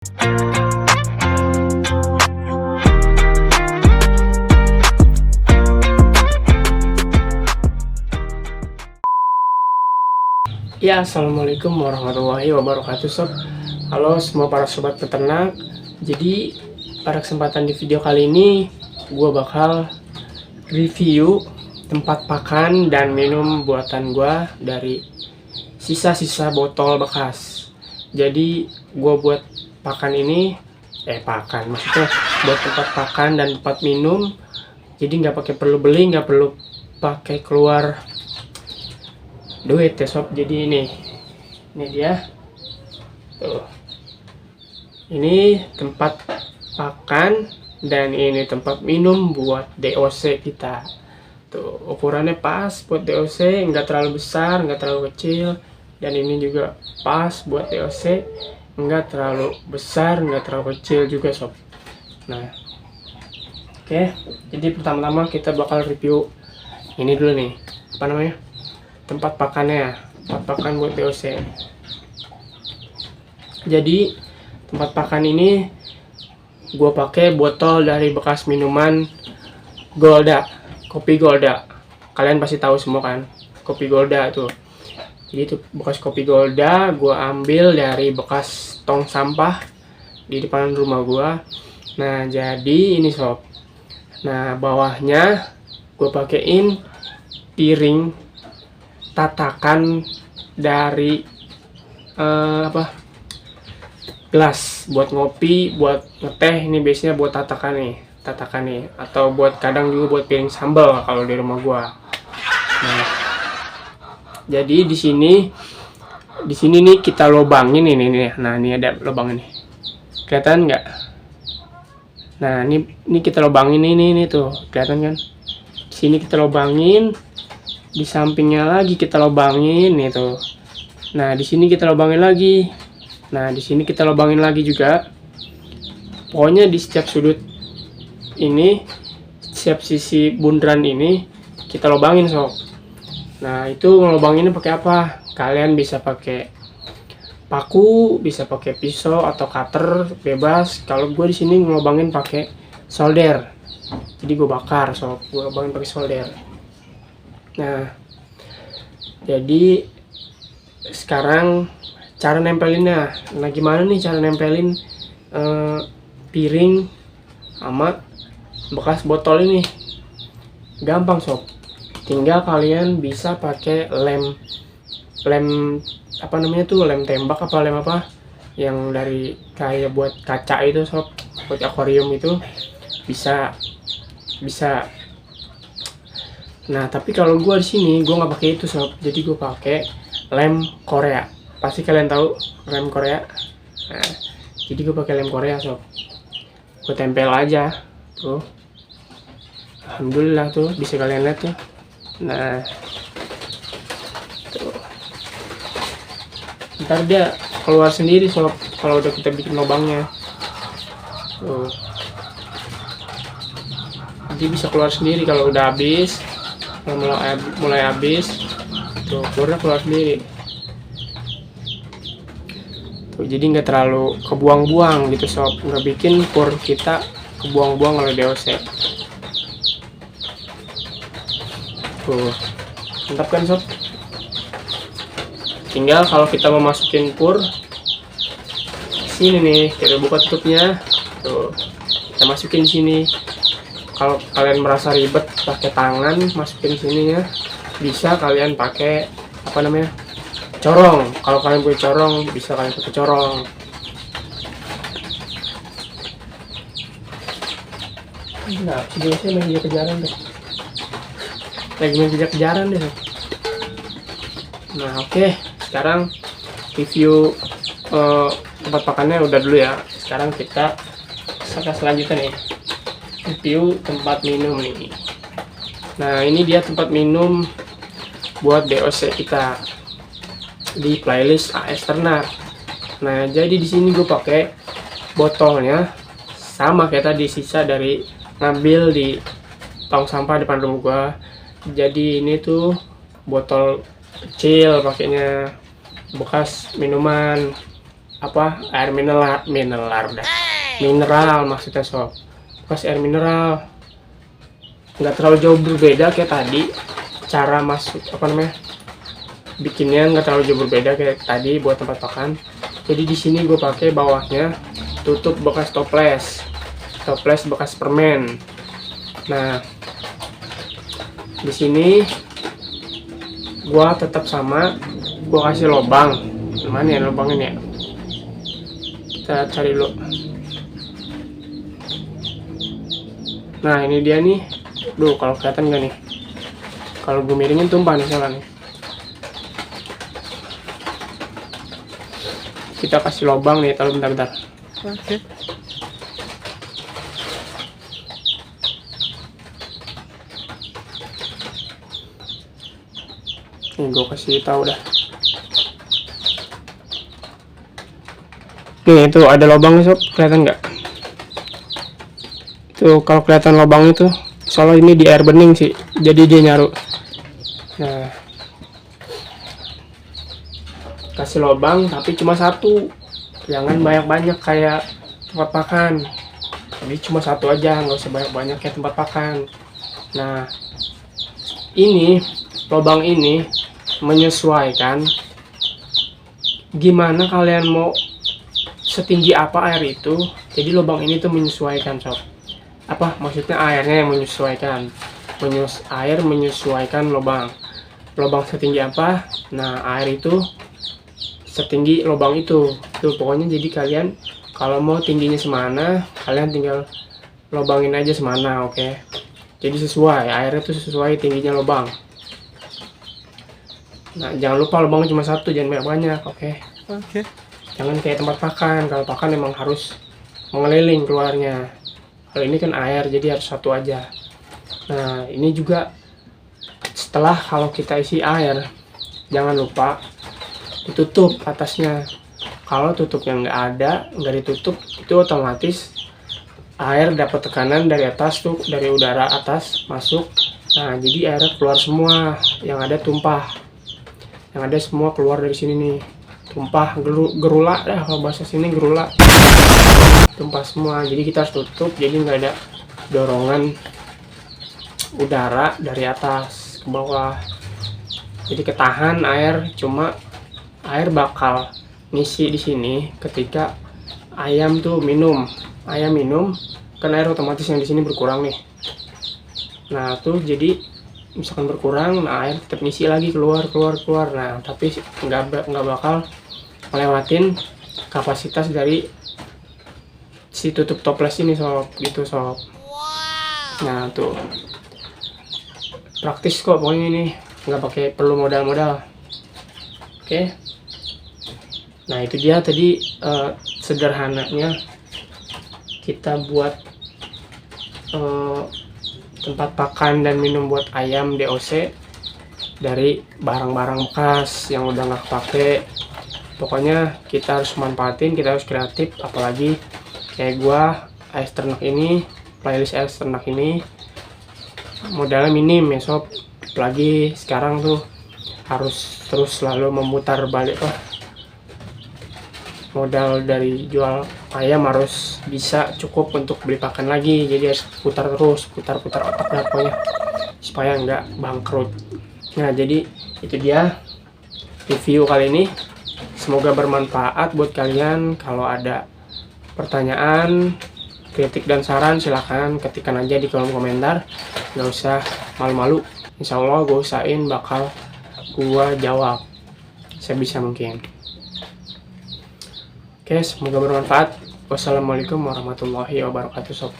Ya, assalamualaikum warahmatullahi wabarakatuh sob. Halo semua para sobat peternak. Jadi pada kesempatan di video kali ini gue bakal review tempat pakan dan minum buatan gue dari sisa-sisa botol bekas. Jadi gue buat pakan ini maksudnya buat tempat pakan dan tempat minum. Jadi nggak pakai perlu beli, nggak perlu pakai keluar duit ya sob. Jadi ini dia tuh, ini tempat pakan dan ini tempat minum buat DOC kita. Tuh ukurannya pas buat DOC, nggak terlalu besar nggak terlalu kecil, dan ini juga pas buat DOC, nggak terlalu besar nggak terlalu kecil juga sob. Nah oke, jadi pertama-tama kita bakal review ini dulu nih, apa namanya, tempat pakannya, tempat pakan buat DOC. Jadi tempat pakan ini gue pakai botol dari bekas minuman Golda, kopi Golda. Kalian pasti tahu semua kan, kopi Golda tuh. Jadi itu bekas kopi Golda gue ambil dari bekas tong sampah di depan rumah gue. Nah jadi ini sob. Nah bawahnya gue pakein piring tatakan dari gelas buat ngopi, buat ngeteh. Ini biasanya buat tatakan nih, atau buat kadang juga buat piring sambal kalau di rumah gua. Nah jadi di sini nih kita lobangin ini. Nah ini ada lubang ini, kelihatan nggak? Nah ini kita lobangin ini tuh, kelihatan kan? Di sini kita lobangin, di sampingnya lagi kita lobangin itu. Nah di sini kita lobangin lagi. Nah di sini kita lobangin lagi juga. Pokoknya di setiap sudut ini, setiap sisi bundaran ini kita lobangin sob. Nah itu ngelobanginnya pakai apa? Kalian bisa pakai paku, bisa pakai pisau atau cutter, bebas. Kalau gue di sini ngelobangin pakai solder. Jadi gue bakar sob, gue lobangin pakai solder. Nah jadi sekarang cara nempelinnya. Nah gimana nih cara nempelin piring sama bekas botol ini? Gampang sob, tinggal kalian bisa pakai lem apa namanya tuh, lem tembak apa lem apa yang dari kayak buat kaca itu sob, buat akuarium itu bisa. Nah tapi kalau gue di sini gue nggak pakai itu sob, jadi gue pakai lem Korea. Pasti kalian tahu lem Korea. Nah jadi gue pakai lem Korea sob, gue tempel aja tuh. Alhamdulillah tuh bisa kalian lihat tuh. Nah tuh, ntar dia keluar sendiri sob kalau udah kita bikin lubangnya tuh. Jadi bisa keluar sendiri kalau udah habis, mulai habis tuh, keluar sendiri tuh. Jadi nggak terlalu kebuang-buang gitu sob, nggak bikin pur kita kebuang-buang oleh DOC tuh. Mantap kan sob? Tinggal kalau kita mau masukin pur sini nih, kita buka tutupnya tuh, kita masukin sini. Kalau kalian merasa ribet pakai tangan masukin sininya, bisa kalian pakai apa namanya, corong. Kalau kalian punya corong bisa kalian pakai corong. Nah biasanya main kejar-kejaran deh, lagi main kejar-kejaran deh. Nah oke, sekarang review tempat pakannya udah dulu ya. Sekarang kita selanjutnya nih, review tempat minum nih. Nah ini dia tempat minum buat DOC kita di playlist AS Ternak. Nah jadi di sini gue pakai botolnya sama kayak tadi, sisa dari ngambil di tong sampah depan rumah gue. Jadi ini tuh botol kecil pakainya, bekas minuman. air mineral maksudnya sob, bekas air mineral. Nggak terlalu jauh berbeda kayak tadi, cara masuk bikinnya nggak terlalu jauh berbeda kayak tadi buat tempat pakan. Jadi di sini gue pakai bawahnya tutup bekas toples bekas permen. Nah di sini gue tetap sama, gue kasih lubang. Mana ya lubangnya ya, kita cari dulu. Nah ini dia nih. Duh, kalau kelihatan nggak nih? Kalau gue miringin tumpah nih salah nih. Kita kasih lubang nih, taruh bentar. Oke. Nih gue kasih tahu dah. Nih itu ada lubangnya sob, kelihatan nggak? Tuh kalau kelihatan lubang itu, soalnya ini di air bening sih, jadi dia nyaru. Nah, kasih lubang tapi cuma satu, jangan banyak-banyak kayak tempat makan. Jadi cuma satu aja, nggak usah banyak-banyak kayak tempat makan. Nah, ini lubang ini menyesuaikan gimana kalian mau setinggi apa air itu. Jadi lubang ini tuh menyesuaikan sob. Maksudnya airnya yang menyesuaikan, air menyesuaikan lubang setinggi apa. Nah air itu setinggi lubang itu tuh pokoknya. Jadi kalian kalau mau tingginya semana, kalian tinggal lubangin aja semana. Oke. Jadi sesuai, airnya tuh sesuai tingginya lubang. Nah jangan lupa lubangnya cuma satu, jangan banyak-banyak. Oke. Jangan kayak tempat pakan. Kalau pakan emang harus mengeliling keluarnya. Kalau ini kan air, jadi harus satu aja. Nah ini juga setelah kalau kita isi air, jangan lupa ditutup atasnya. Kalau tutupnya nggak ditutup, itu otomatis air dapat tekanan dari atas tuh, dari udara atas masuk. Nah jadi airnya keluar semua, yang ada tumpah, yang ada semua keluar dari sini nih, tumpah, gerula dah kalau bahasa sini, gerula, tumpah semua. Jadi kita harus tutup, jadi nggak ada dorongan udara dari atas ke bawah, jadi ketahan air. Cuma air bakal ngisi di sini ketika ayam minum kan air otomatis yang di sini berkurang nih. Nah tuh jadi misalkan berkurang, nah air tetap ngisi lagi, keluar. Nah tapi nggak bakal melewatin kapasitas dari si tutup toples ini sob, gitu sob. Nah tuh praktis kok pokoknya ini, nggak pakai perlu modal. Oke. Nah itu dia tadi sederhananya kita buat tempat pakan dan minum buat ayam DOC dari barang-barang bekas yang udah nggak pakai. Pokoknya kita harus manfaatin, kita harus kreatif. Apalagi kayak gua AS Ternak ini, playlist AS Ternak ini modalnya minim ya sob. Apalagi sekarang tuh harus terus selalu memutar balik modal dari jual ayam harus bisa cukup untuk beli pakan lagi. Jadi harus putar otak dah pokoknya supaya nggak bangkrut. Nah jadi itu dia review kali ini, semoga bermanfaat buat kalian. Kalau ada pertanyaan, kritik dan saran silahkan ketikkan aja di kolom komentar, nggak usah malu-malu. Insya Allah gue usahain bakal gue jawab sebisa mungkin. Oke, semoga bermanfaat. Wassalamualaikum warahmatullahi wabarakatuh sob.